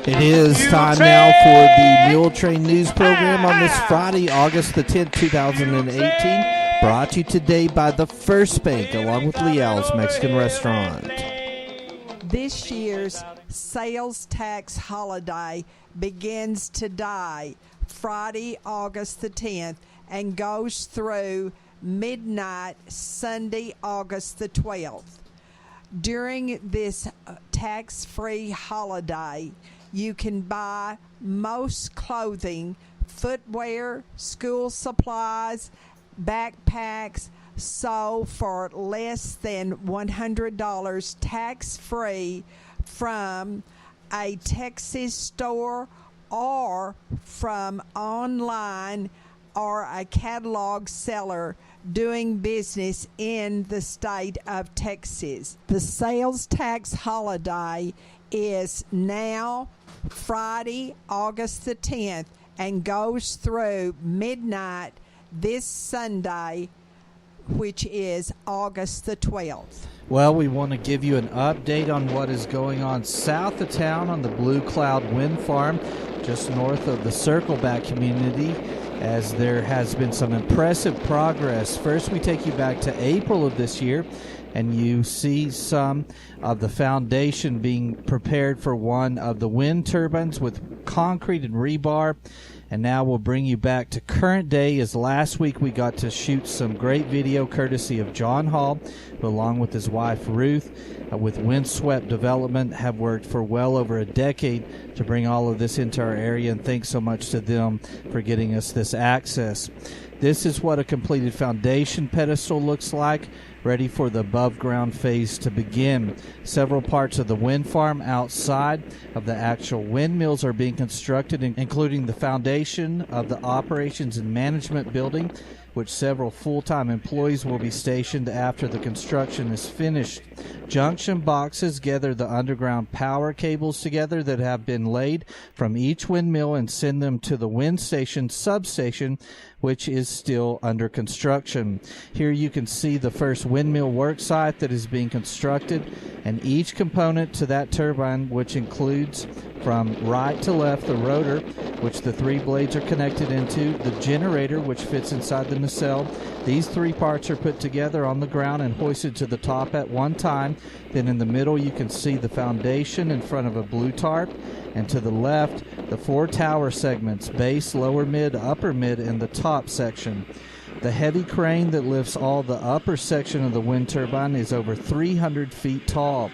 It is time now for the Muletrain News Program on this Friday, August the 10th, 2018. Brought to you today by the First Bank, along with Leal's Mexican Restaurant. This year's sales tax holiday begins today, Friday, August the 10th, and goes through midnight, Sunday, August the 12th. During this tax-free holiday, you can buy most clothing, footwear, school supplies, backpacks, sold for less than $100 tax-free from a Texas store or from online or a catalog seller doing business in the state of Texas. The sales tax holiday is now Friday, August the 10th, and goes through midnight this Sunday, which is August the 12th. Well, we want to give you an update on what is going on south of town on the Blue Cloud Wind Farm, just north of the Circleback community, as there has been some impressive progress. First, we take you back to April of this year, and you see some of the foundation being prepared for one of the wind turbines with concrete and rebar. And now we'll bring you back to current day, as last week we got to shoot some great video courtesy of John Hall, who along with his wife Ruth, with Windswept Development, have worked for well over a decade to bring all of this into our area, and thanks so much to them for getting us this access. This is what a completed foundation pedestal looks like, ready for the above-ground phase to begin. Several parts of the wind farm outside of the actual windmills are being constructed, including the foundation of the operations and management building, which several full-time employees will be stationed after the construction is finished. Junction boxes gather the underground power cables together that have been laid from each windmill and send them to the wind station substation, which is still under construction. Here you can see the first windmill work site that is being constructed, and each component to that turbine, which includes from right to left the rotor, which the three blades are connected into, the generator, which fits inside the nacelle. These three parts are put together on the ground and hoisted to the top at one time. Then in the middle you can see the foundation in front of a blue tarp, and to the left the four tower segments: base, lower mid, upper mid, and the top section. The heavy crane that lifts all the upper section of the wind turbine is over 300 feet tall.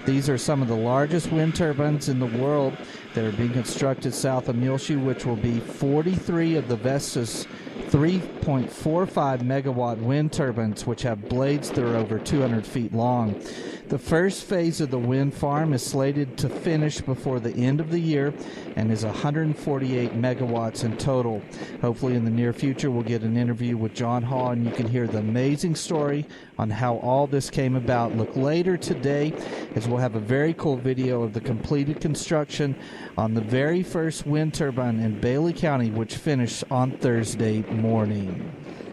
These are some of the largest wind turbines in the world that are being constructed south of Muleshoe, which will be 43 of the Vesta's 3.45 megawatt wind turbines, which have blades that are over 200 feet long. The first phase of the wind farm is slated to finish before the end of the year and is 148 megawatts in total. Hopefully in the near future we'll get an interview with John Hall and you can hear the amazing story on how all this came about. Look later today, as we'll have a very cool video of the completed construction on the very first wind turbine in Bailey County, which finished on Thursday morning.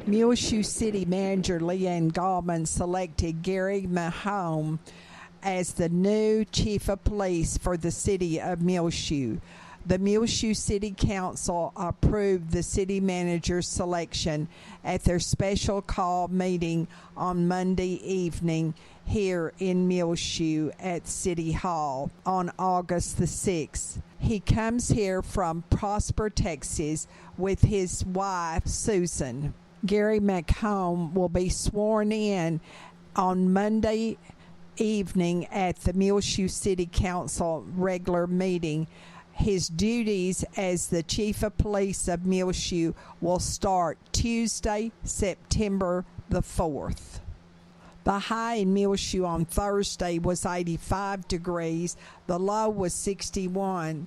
Muleshoe City Manager Leanne Gallman selected Gary Mahone as the new Chief of Police for the City of Muleshoe. The Muleshoe City Council approved the city manager's selection at their special call meeting on Monday evening here in Muleshoe at City Hall on August the 6th. He comes here from Prosper, Texas, with his wife, Susan. Gary McComb will be sworn in on Monday evening at the Muleshoe City Council regular meeting. His duties as the Chief of Police of Muleshoe will start Tuesday, September the 4th. The high in Muleshoe on Thursday was 85 degrees. The low was 61.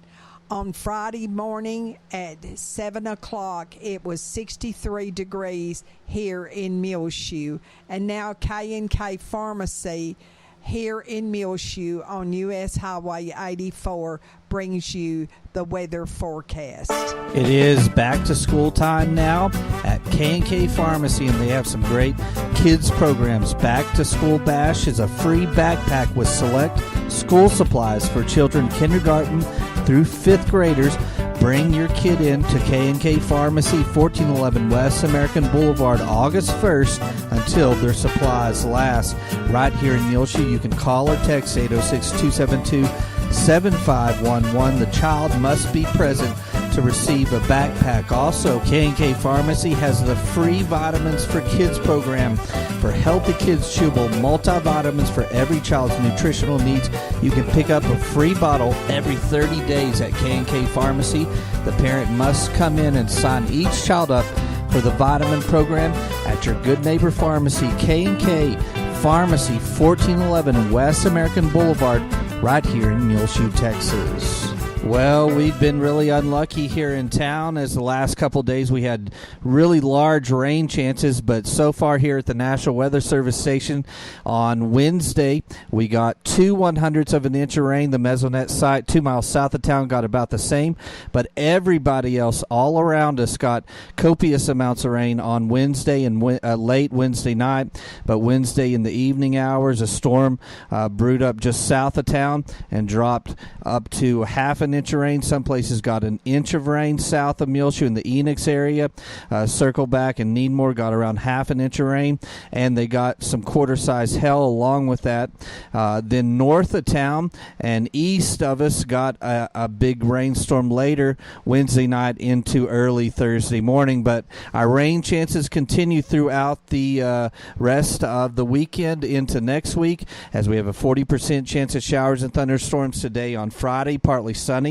On Friday morning at 7 o'clock, it was 63 degrees here in Muleshoe. And now K&K Pharmacy here in Muleshoe on U.S. Highway 84 brings you the weather forecast. It is back to school time now at K&K Pharmacy, and they have some great kids programs. Back to School Bash is a free backpack with select school supplies for children kindergarten through 5th graders. Bring your kid in to K&K Pharmacy, 1411 West American Boulevard, August 1st until their supplies last. Right here in Muleshoe, you can call or text 806-272-7511. The child must be present to receive a backpack. Also, K&K Pharmacy has the free Vitamins for Kids program for Healthy Kids Chewable multivitamins for every child's nutritional needs. You can pick up a free bottle every 30 days at K&K Pharmacy. The parent must come in and sign each child up for the vitamin program at your good neighbor pharmacy, K&K Pharmacy, 1411 West American Boulevard, right here in Muleshoe, Texas. Well, we've been really unlucky here in town, as the last couple days we had really large rain chances, but so far here at the National Weather Service station on Wednesday, we got 2/100ths of an inch of rain. The Mesonet site 2 miles south of town got about the same, but everybody else all around us got copious amounts of rain on Wednesday and late Wednesday night. But Wednesday in the evening hours, a storm brewed up just south of town and dropped up to half an inch of rain. Some places got an inch of rain south of Muleshoe in the Enix area. Circleback and Needmore got around half an inch of rain, and they got some quarter-size hail along with that. Then north of town and east of us got a big rainstorm later Wednesday night into early Thursday morning. But our rain chances continue throughout the rest of the weekend into next week, as we have a 40% chance of showers and thunderstorms today on Friday, partly sunny.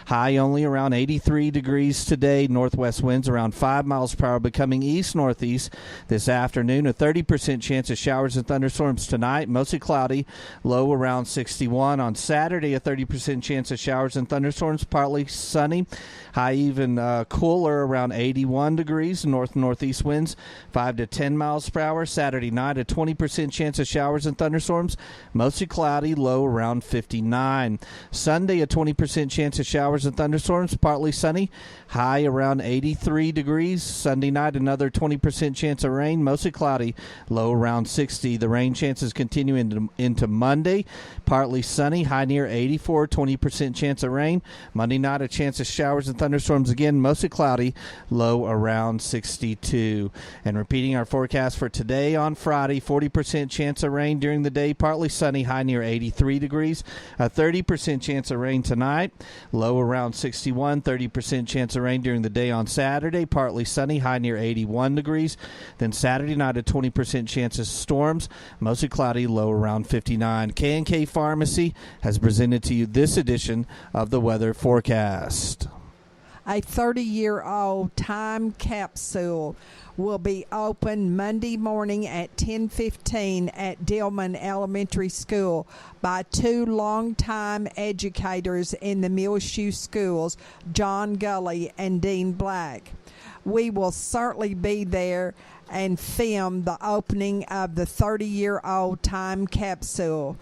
High only around 83 degrees today. Northwest winds around 5 miles per hour, becoming east-northeast this afternoon. A 30% chance of showers and thunderstorms tonight, mostly cloudy, low around 61. On Saturday, a 30% chance of showers and thunderstorms, partly sunny. High even cooler, around 81 degrees. North-northeast winds 5 to 10 miles per hour. Saturday night, a 20% chance of showers and thunderstorms, mostly cloudy, low around 59. Sunday, a 20% chance of showers and thunderstorms, partly sunny, high around 83 degrees. Sunday night, another 20% chance of rain, mostly cloudy, low around 60. The rain chances continue into Monday, partly sunny, high near 84, 20% chance of rain. Monday night, a chance of showers and thunderstorms again, mostly cloudy, low around 62. And repeating our forecast for today on Friday, 40% chance of rain during the day, partly sunny, high near 83 degrees. A 30% chance of rain tonight, low around 61. 30% chance of rain during the day on Saturday, partly sunny, high near 81 degrees. Then Saturday night, a 20% chance of storms, mostly cloudy, low around 59. K&K Pharmacy has presented to you this edition of the weather forecast. A 30-year-old time capsule will be open Monday morning at 10:15 at Dillman Elementary School by two longtime educators in the Muleshoe schools, John Gully and Dean Black. We will certainly be there and film the opening of the 30-year-old time capsule.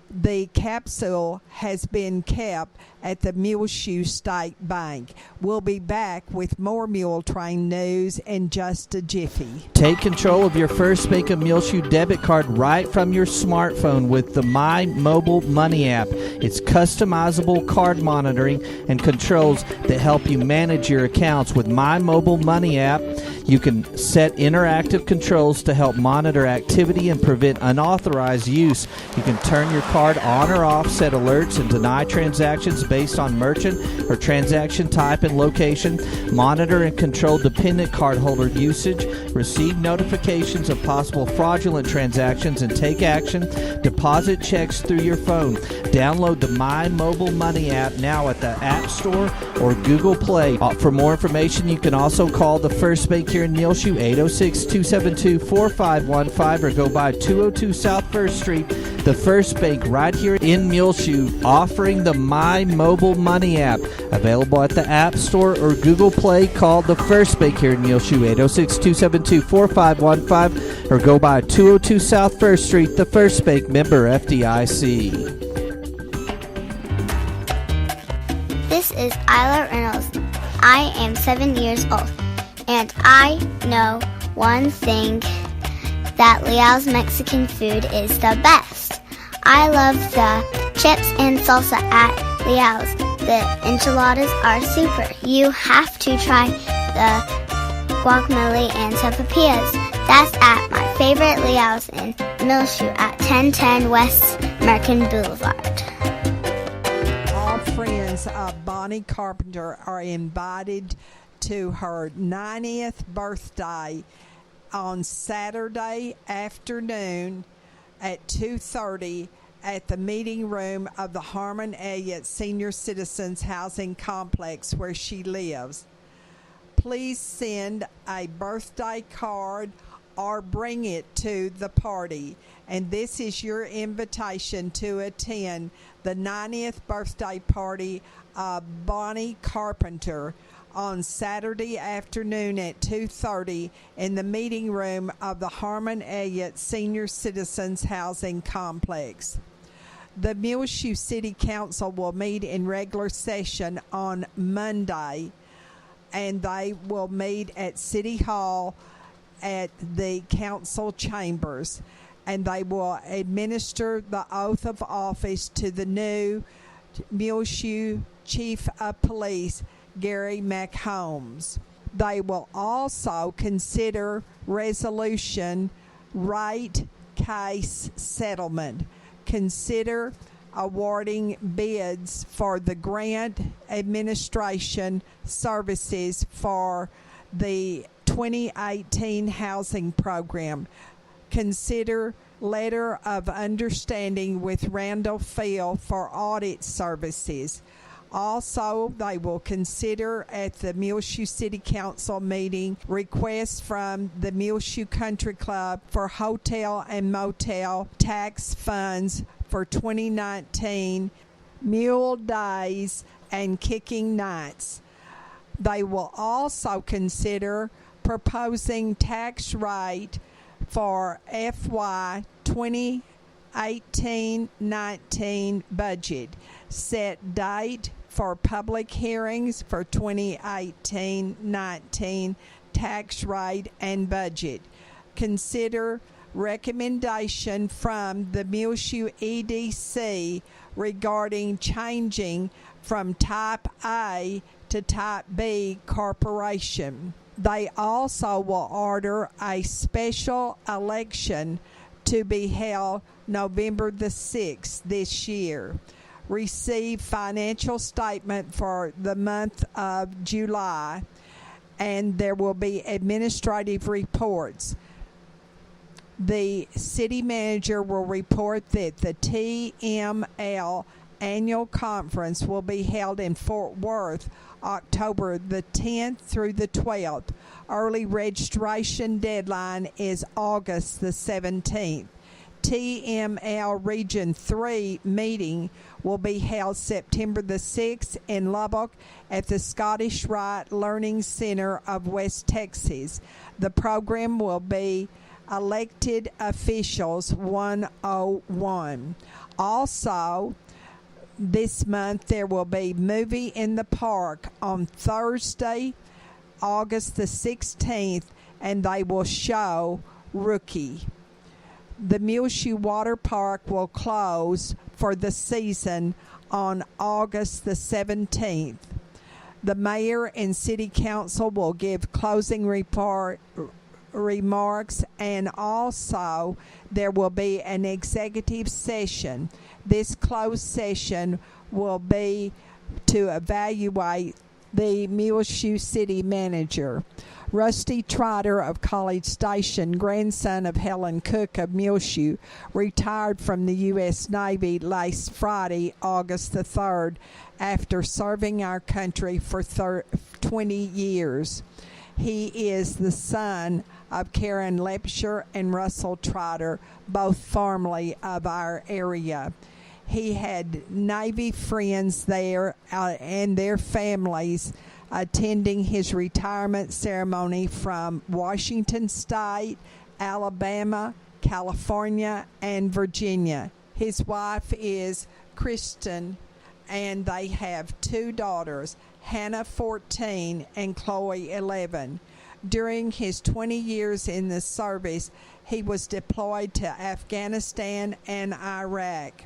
The capsule has been kept at the Muleshoe State Bank. We'll be back with more Muletrain news in just a jiffy. Take control of your First Bank of Muleshoe debit card right from your smartphone with the My Mobile Money app. It's customizable card monitoring and controls that help you manage your accounts. With My Mobile Money app, you can set interactive controls to help monitor activity and prevent unauthorized use. You can turn your card on or off, set alerts, and deny transactions based on merchant or transaction type and location, monitor and control dependent cardholder usage, receive notifications of possible fraudulent transactions, and take action, deposit checks through your phone. Download the My Mobile Money app now at the App Store or Google Play. For more information, you can also call the First Bank here in Muleshoe, 806-272-4515, or go by 202 South 1st Street. the first bank right here in Muleshoe, offering the My Mobile Money app. Available at the App Store or Google Play. Call the first bank here in Muleshoe, 806-272-4515, or go by 202 South First Street, the First Bank, member FDIC. This is Isla Reynolds. I am 7 years old, and I know one thing, that Leal's Mexican food is the best. I love the chips and salsa at Leal's. The enchiladas are super. You have to try the guacamole and sopapillas. That's at my favorite Leal's in Muleshoe at 1010 West American Boulevard. All friends of Bonnie Carpenter are invited to her 90th birthday on Saturday afternoon at 2:30 at the meeting room of the Harmon Elliott Senior Citizens Housing Complex where she lives. Please send a birthday card or bring it to the party. And this is your invitation to attend the 90th birthday party of Bonnie Carpenter on Saturday afternoon at 2:30 in the meeting room of the Harmon Elliott Senior Citizens Housing Complex. The Muleshoe City Council will meet in regular session on Monday, and they will meet at City Hall at the council chambers, and they will administer the oath of office to the new Muleshoe Chief of Police, Gary McHolmes. They will also consider resolution rate case settlement, consider awarding bids for the grant administration services for the 2018 housing program, consider letter of understanding with Randall Field for audit services. Also, they will consider at the Muleshoe City Council meeting requests from the Muleshoe Country Club for hotel and motel tax funds for 2019 mule days and kicking nights. They will also consider proposing tax rate for FY 2018-19 budget, set date for public hearings for 2018-19 tax rate and budget, consider recommendation from the Muleshoe EDC regarding changing from Type A to Type B corporation. They also will order a special election to be held November the 6th this year. Receive financial statement for the month of July, and there will be administrative reports. The city manager will report that the TML annual conference will be held in Fort Worth October the 10th through the 12th. Early registration deadline is August the 17th. TML Region 3 meeting will be held September the 6th in Lubbock at the Scottish Rite Learning Center of West Texas. The program will be Elected Officials 101. Also, this month there will be Movie in the Park on Thursday, August the 16th, and they will show Rookie. The Muleshoe Water Park will close for the season on August the 17th. The mayor and city council will give closing remarks, and also there will be an executive session. This closed session will be to evaluate the Muleshoe city manager. Rusty Trotter of College Station, grandson of Helen Cook of Muleshoe, retired from the U.S. Navy last Friday, August the 3rd, after serving our country for 20 years. He is the son of Karen Lepsher and Russell Trotter, both formerly of our area. He had Navy friends there and their families attending his retirement ceremony from Washington State, Alabama, California, and Virginia. His wife is Kristen, and they have 2 daughters, Hannah 14 and Chloe 11. During his 20 years in the service, he was deployed to Afghanistan and Iraq.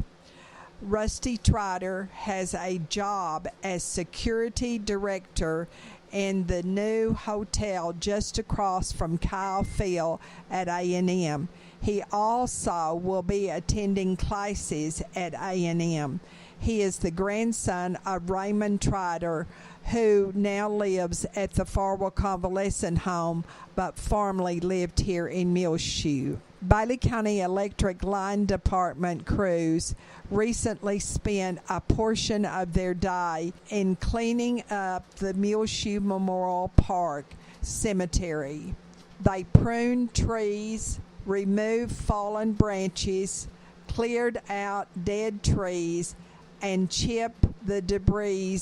Rusty Trotter has a job as security director in the new hotel just across from Kyle Field at A&M. He also will be attending classes at A&M. He is the grandson of Raymond Trotter, who now lives at the Farwell Convalescent Home, but formerly lived here in Muleshoe. Bailey County Electric Line Department crews recently spent a portion of their day in cleaning up the Muleshoe Memorial Park Cemetery. They pruned trees, removed fallen branches, cleared out dead trees, and chipped the debris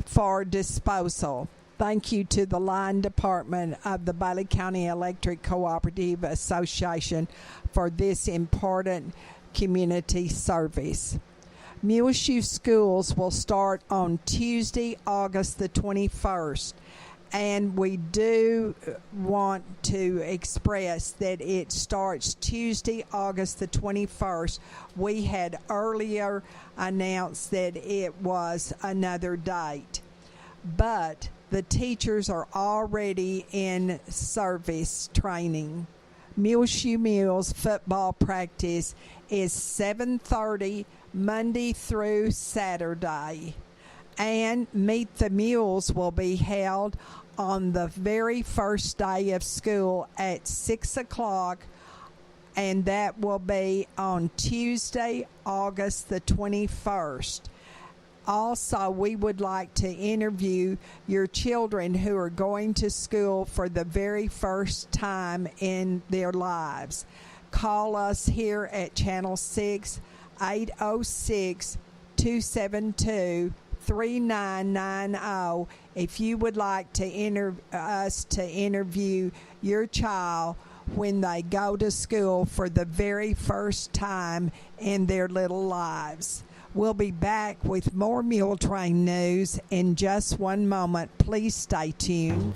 for disposal. Thank you to the line department of the Bailey County Electric Cooperative Association for this important community service. Muleshoe schools will start on Tuesday, August the 21st. And we do want to express that it starts Tuesday, August the 21st. We had earlier announced that it was another date. But the teachers are already in service training. Muleshoe Mules football practice is 7:30 Monday through Saturday. And Meet the Mules will be held on the very first day of school at 6 o'clock, and that will be on Tuesday, August the 21st. Also, we would like to interview your children who are going to school for the very first time in their lives. Call us here at Channel 6, 806-272 3990 if you would like to us to interview your child when they go to school for the very first time in their little lives. We'll be back with more Muletrain news in just one moment. Please stay tuned.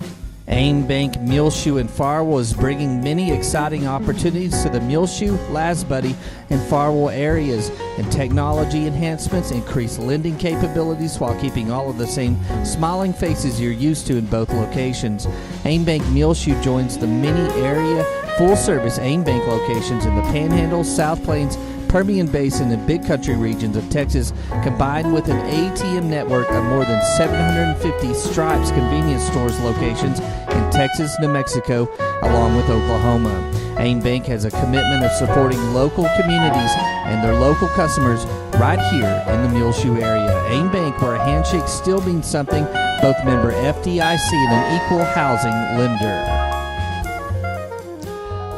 AIM Bank Muleshoe and Farwell is bringing many exciting opportunities to the Muleshoe, Lasbuddy, and Farwell areas, and technology enhancements increase lending capabilities while keeping all of the same smiling faces you're used to in both locations. AIM Bank Muleshoe joins the many area full-service AIM Bank locations in the Panhandle, South Plains, Permian Basin, and Big Country regions of Texas, combined with an ATM network of more than 750 Stripes convenience stores locations in Texas, New Mexico, along with Oklahoma. AIM Bank has a commitment of supporting local communities and their local customers right here in the Muleshoe area. AIM Bank, where a handshake still means something, both member FDIC and an equal housing lender.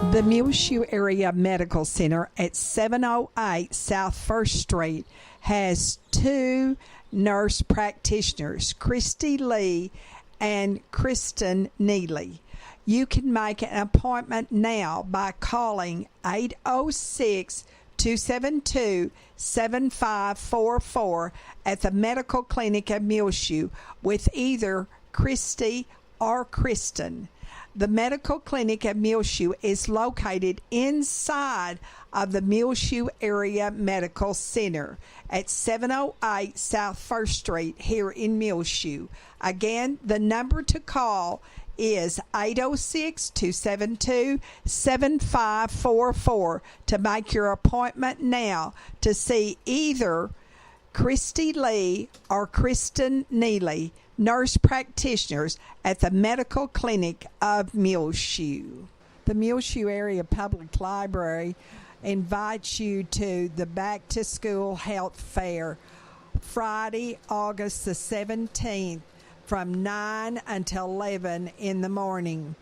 The Muleshoe Area Medical Center at 708 South 1st Street has 2 nurse practitioners, Christy Lee and Kristen Neely. You can make an appointment now by calling 806-272-7544 at the Medical Clinic at Muleshoe with either Christy or Kristen. The Medical Clinic at Muleshoe is located inside of the Muleshoe Area Medical Center at 708 South 1st Street here in Muleshoe. Again, the number to call is 806-272-7544 to make your appointment now to see either Christy Lee or Kristen Neely, nurse practitioners at the Medical Clinic of Muleshoe. The Muleshoe Area Public Library invites you to the Back to School Health Fair Friday, August the 17th from 9 until 11 in the morning.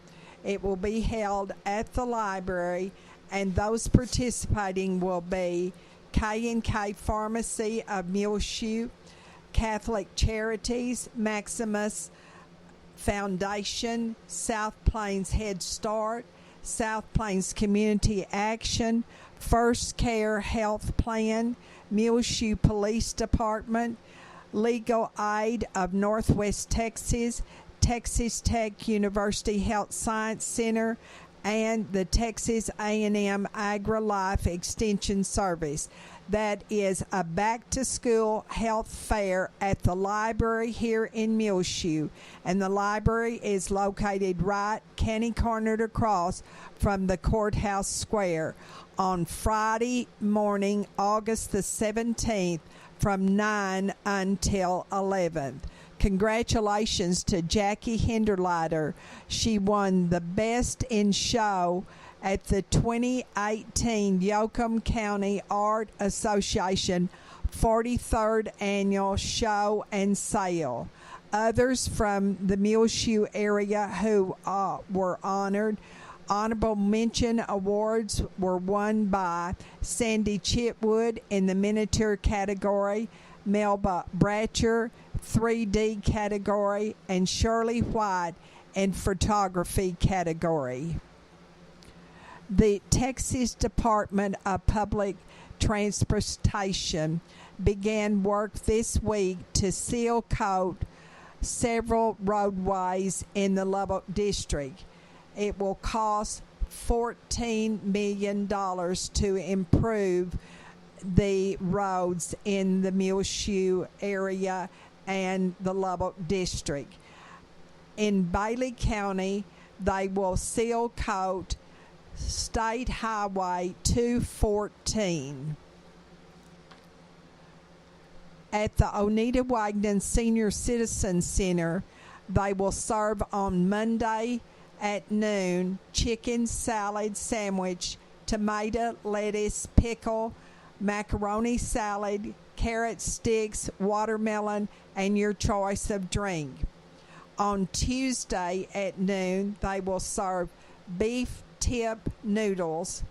It will be held at the library, and those participating will be K&K Pharmacy of Muleshoe, Catholic Charities, Maximus Foundation, South Plains Head Start, South Plains Community Action, First Care Health Plan, Muleshoe Police Department, Legal Aid of Northwest Texas, Texas Tech University Health Science Center, and the Texas A&M Agri-Life Extension Service. That is a back-to-school health fair at the library here in Muleshoe, and the library is located right candy-cornered across from the courthouse square on Friday morning, August the 17th, from 9 until 11. Congratulations to Jackie Hinderleiter. She won the Best in Show at the 2018 Yoakum County Art Association 43rd Annual Show and Sale. Others from the Muleshoe area who were honored. Honorable mention awards were won by Sandy Chitwood in the miniature category, Melba Bratcher 3D category, and Shirley White in photography category. The Texas Department of Public Transportation began work this week to seal coat several roadways in the Lubbock District. It will cost $14 million to improve the roads in the Muleshoe area and the Lubbock District. In Bailey County, they will seal coat State Highway 214. At the Oneida Wagner Senior Citizen Center, they will serve on Monday at noon chicken salad sandwich, tomato, lettuce, pickle, macaroni salad, carrot sticks, watermelon, and your choice of drink. On Tuesday at noon, they will serve beef tip noodles,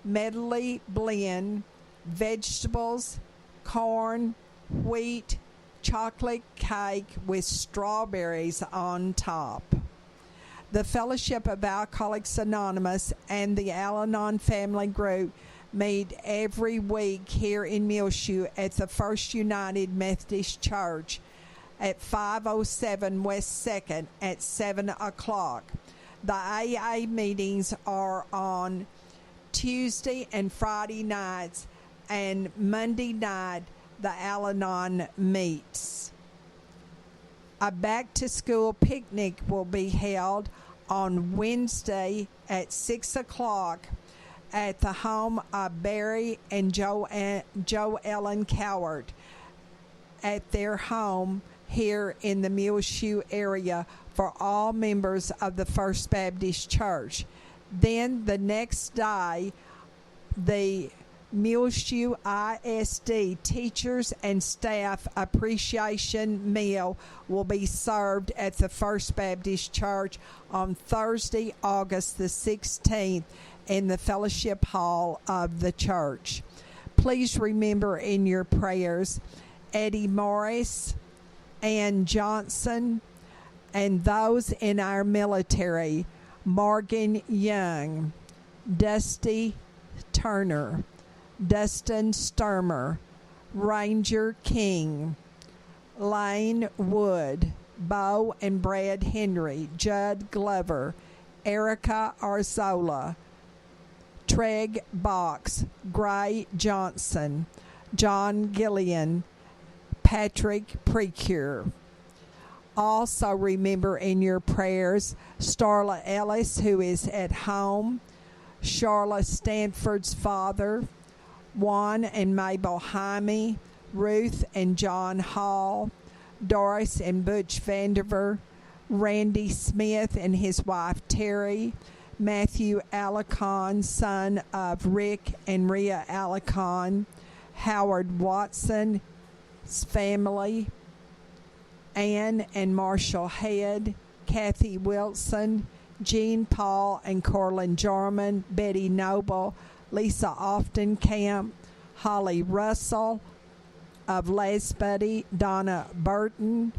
medley blend, vegetables, corn, wheat, chocolate cake with strawberries on top. The Fellowship of Alcoholics Anonymous and the Al-Anon Family Group meet every week here in Muleshoe at the First United Methodist Church at 507 West 2nd at 7 o'clock. The AA meetings are on Tuesday and Friday nights, and Monday night the Al-Anon meets. A back-to-school picnic will be held on Wednesday at 6 o'clock at the home of Barry and Joe Ellen Cowart at their home here in the Muleshoe area for all members of the First Baptist Church. Then the next day, the Muleshoe ISD Teachers and Staff Appreciation Meal will be served at the First Baptist Church on Thursday, August the 16th in the Fellowship Hall of the church. Please remember in your prayers Eddie Morris, Ann Johnson, and those in our military, Morgan Young, Dusty Turner, Dustin Sturmer, Ranger King, Lane Wood, Bo and Brad Henry, Judd Glover, Erica Arzola, Treg Box, Gray Johnson, John Gillian, Patrick Precure. Also remember in your prayers Starla Ellis, who is at home, Charlotte Stanford's father, Juan and Mabel Jaime, Ruth and John Hall, Doris and Butch Vandiver, Randy Smith and his wife Terry, Matthew Alicon, son of Rick and Rhea Alicon, Howard Watson's family, Ann and Marshall Head, Kathy Wilson, Jean Paul and Corlin Jarman, Betty Noble, Lisa Oftenkamp, Holly Russell of Lesbuddy, Donna Burton,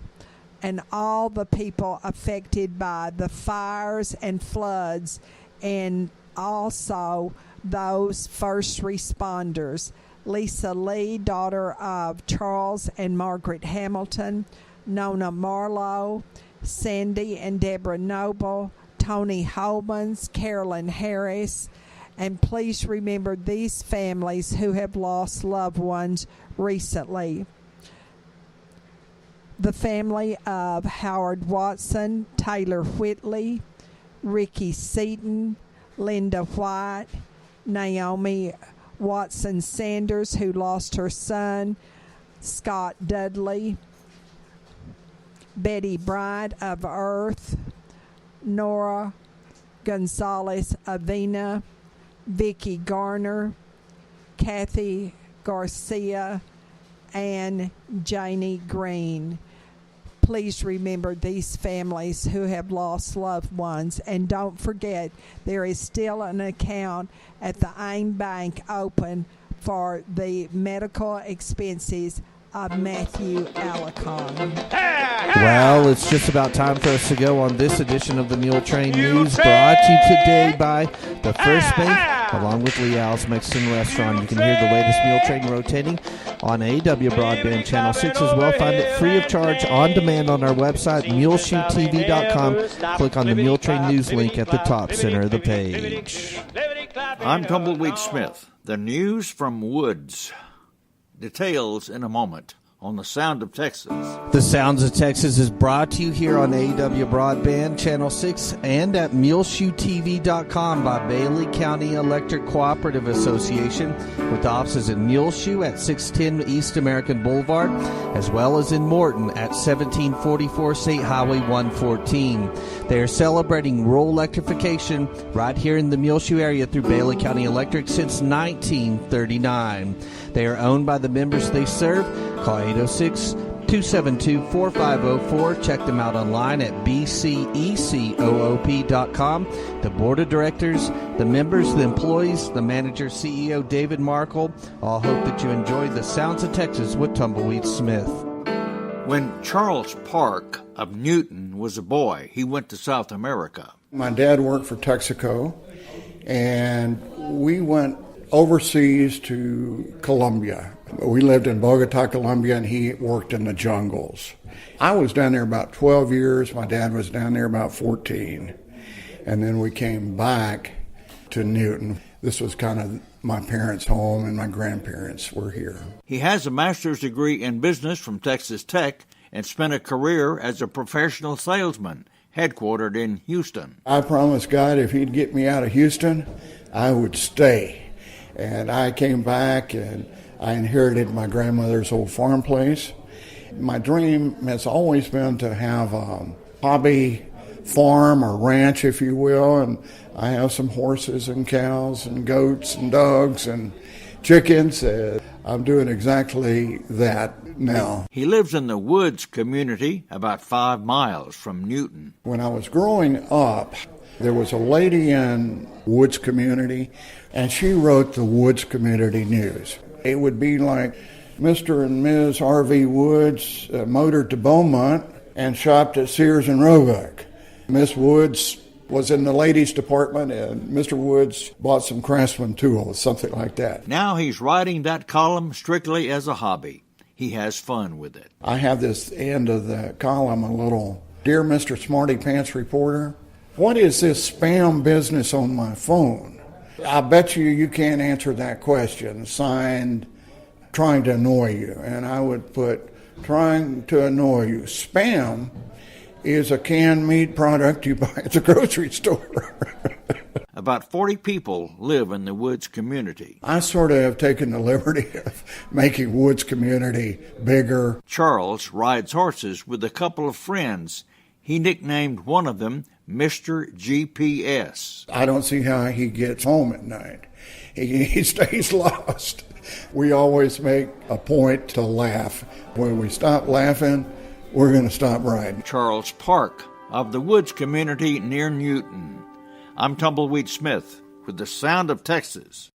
and all the people affected by the fires and floods, and also those first responders. Lisa Lee, daughter of Charles and Margaret Hamilton, Nona Marlowe, Sandy and Deborah Noble, Tony Holmans, Carolyn Harris, and please remember these families who have lost loved ones recently. The family of Howard Watson, Taylor Whitley, Ricky Seaton, Linda White, Naomi Watson Sanders, who lost her son, Scott Dudley, Betty Bright of Earth, Nora Gonzalez Avena, Vicki Garner, Kathy Garcia, and Janie Green. Please remember these families who have lost loved ones, and don't forget there is still an account at the AIM Bank open for the medical expenses of Matthew Alicon. Well, it's just about time for us to go on this edition of the Muletrain News, brought to you today by the First Bank, along with Leal's Mexican Restaurant. You can hear the latest Muletrain rotating on AW Broadband Channel 6 as well. Find it free of charge on demand on our website, muleshoetv.com. Click on the Muletrain News link at the top center of the page. I'm Tumbleweed Smith. The news from Woods. Details in a moment on The Sound of Texas. The Sounds of Texas is brought to you here on AW Broadband Channel 6 and at muleshoetv.com by Bailey County Electric Cooperative Association, with offices in Muleshoe at 610 East American Boulevard, as well as in Morton at 1744 State Highway 114. They are celebrating rural electrification right here in the Muleshoe area through Bailey County Electric since 1939. They are owned by the members they serve. Call 806-272-4504. Check them out online at bcecoop.com. The board of directors, the members, the employees, the manager, CEO David Markle, all hope that you enjoy the Sounds of Texas with Tumbleweed Smith. When Charles Park of Newton was a boy, he went to South America. My dad worked for Texaco, and we went overseas to Colombia. We lived in Bogota, Colombia, and he worked in the jungles. I was down there about 12 years. My dad was down there about 14. And then we came back to Newton. This was kind of my parents' home, and my grandparents were here. He has a master's degree in business from Texas Tech and spent a career as a professional salesman, headquartered in Houston. I promised God if he'd get me out of Houston, I would stay. And I came back and I inherited my grandmother's old farm place. My dream has always been to have a hobby farm or ranch, if you will, and I have some horses and cows and goats and dogs and chickens. I'm doing exactly that now. He lives in the Woods community about 5 miles from Newton. When I was growing up, there was a lady in Woods community, and she wrote the Woods community news. It would be like Mr. and Ms. R.V. Woods motored to Beaumont and shopped at Sears and Roebuck. Miss Woods was in the ladies' department, and Mr. Woods bought some Craftsman tools, something like that. Now he's writing that column strictly as a hobby. He has fun with it. I have this end of the column, a little, Dear Mr. Smarty Pants Reporter, what is this spam business on my phone? I bet you can't answer that question. Signed, Trying to Annoy You. And I would put, Trying to Annoy You. Spam is a canned meat product you buy at the grocery store. About 40 people live in the Woods community. I sort of have taken the liberty of making Woods community bigger. Charles rides horses with a couple of friends. He nicknamed one of them Mr. GPS. I don't see how he gets home at night. He stays lost. We always make a point to laugh. When we stop laughing, we're going to stop riding. Charles Park of the Woods community near Newton. I'm Tumbleweed Smith with the Sound of Texas.